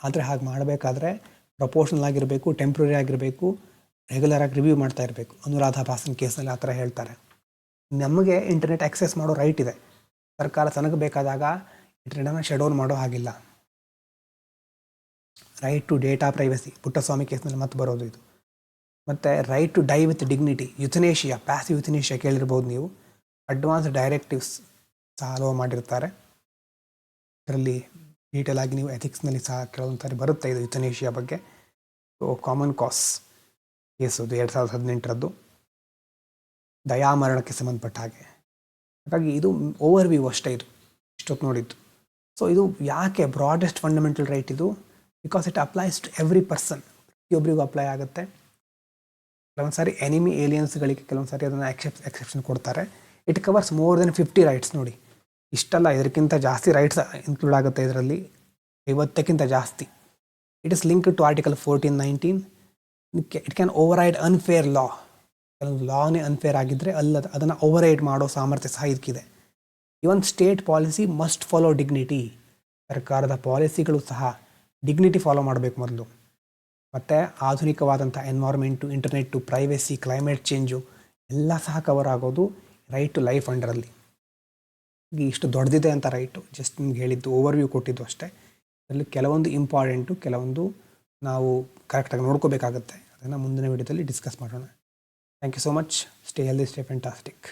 ಆದರೆ ಹಾಗೆ ಮಾಡಬೇಕಾದ್ರೆ ಪ್ರಪೋರ್ಷನಲ್ ಆಗಿರಬೇಕು, ಟೆಂಪ್ರರಿ ಆಗಿರಬೇಕು, ರೆಗ್ಯುಲರ್ ಆಗಿ ರಿವ್ಯೂ ಮಾಡ್ತಾ ಇರಬೇಕು. ಅನುರಾಧ ಭಾಸನ್ ಕೇಸ್ನಲ್ಲಿ ಆ ಥರ ಹೇಳ್ತಾರೆ. ನಮಗೆ ಇಂಟರ್ನೆಟ್ ಆಕ್ಸೆಸ್ ಮಾಡೋ ರೈಟ್ ಇದೆ, ಸರ್ಕಾರ ತನಗೆ ಬೇಕಾದಾಗ ಇಂಟರ್ನೆಟನ್ನು ಶಟ್ ಡೌನ್ ಮಾಡೋ ಹಾಗಿಲ್ಲ. Right to data privacy, Puttaswamy ಕೇಸ್ನಲ್ಲಿ ಮತ್ತೆ ಬರೋದು ಇದು. ಮತ್ತು right to die with dignity, euthanasia, passive euthanasia ಕೇಳಿರ್ಬೋದು ನೀವು. ಅಡ್ವಾನ್ಸ್ ಡೈರೆಕ್ಟಿವ್ಸ್ ಸಹ ಅಲೋ ಮಾಡಿರ್ತಾರೆ. ಇದರಲ್ಲಿ ಡೀಟೇಲ್ ಆಗಿ ನೀವು ಎಥಿಕ್ಸ್ನಲ್ಲಿ ಸಹ ಕೆಲವೊಂದು ಸಾರಿ ಬರುತ್ತೆ ಇದು ಯುಥನೇಷಿಯಾ ಬಗ್ಗೆ. ಕಾಮನ್ ಕಾಸ್ ಕೇಸು 2018ರದ್ದು, ದಯಾಮರಣಕ್ಕೆ ಸಂಬಂಧಪಟ್ಟ ಹಾಗೆ. ಹಾಗಾಗಿ ಇದು ಓವರ್ ವ್ಯೂ ಅಷ್ಟೇ, ಇದು ಇಷ್ಟೊತ್ತು ನೋಡಿದ್ದು. ಸೊ ಇದು ಯಾಕೆ ಬ್ರಾಡೆಸ್ಟ್ ಫಂಡಮೆಂಟಲ್ ರೈಟ್ ಇದು? Because it applies to every person, ಪ್ರತಿಯೊಬ್ಬರಿಗೂ ಅಪ್ಲೈ ಆಗುತ್ತೆ. ಕೆಲವೊಂದು ಸಾರಿ ಎನಿಮಿ ಏಲಿಯನ್ಸ್ಗಳಿಗೆ ಕೆಲವೊಂದು ಸಾರಿ ಅದನ್ನು ಎಕ್ಸೆಪ್ಷನ್ ಕೊಡ್ತಾರೆ. It covers more than 50 rights ನೋಡಿ. ಇಷ್ಟಲ್ಲ, ಇದಕ್ಕಿಂತ ಜಾಸ್ತಿ ರೈಟ್ಸ್ ಇನ್ಕ್ಲೂಡ್ ಆಗುತ್ತೆ ಇದರಲ್ಲಿ, 50ಕ್ಕಿಂತ ಜಾಸ್ತಿ. It is linked to article 14-19. It can override unfair law. ಕೆಲವೊಂದು ಲಾನೇ ಅನ್ಫೇರ್ ಆಗಿದ್ದರೆ ಅದನ್ನು ಓವರ್ ರೈಡ್ ಮಾಡೋ ಸಾಮರ್ಥ್ಯ ಸಹ ಇದಕ್ಕಿದೆ. Even state policy must follow dignity. ಸರ್ಕಾರದ ಪಾಲಿಸಿಗಳು ಸಹ ಡಿಗ್ನಿಟಿ ಫಾಲೋ ಮಾಡಬೇಕು ಮೊದಲು. ಮತ್ತು ಆಧುನಿಕವಾದಂಥ environment, internet, privacy, climate change ಎಲ್ಲ ಸಹ ಕವರ್ ಆಗೋದು ರೈಟ್ ಟು ಲೈಫ್ ಅಂಡರಲ್ಲಿ. ಇಷ್ಟು ದೊಡ್ಡದಿದೆ ಅಂತ ರೈಟು, ಜಸ್ಟ್ ನಿಮ್ಗೆ ಹೇಳಿದ್ದು ಓವರ್ವ್ಯೂ ಕೊಟ್ಟಿದ್ದು ಅಷ್ಟೇ. ಅದರಲ್ಲಿ ಕೆಲವೊಂದು ಇಂಪಾರ್ಟೆಂಟು, ಕೆಲವೊಂದು ನಾವು ಕರೆಕ್ಟಾಗಿ ನೋಡ್ಕೋಬೇಕಾಗತ್ತೆ. ಅದನ್ನು ಮುಂದಿನ ವಿಡಿಯೋದಲ್ಲಿ ಡಿಸ್ಕಸ್ ಮಾಡೋಣ. Thank you so much. Stay healthy, stay fantastic.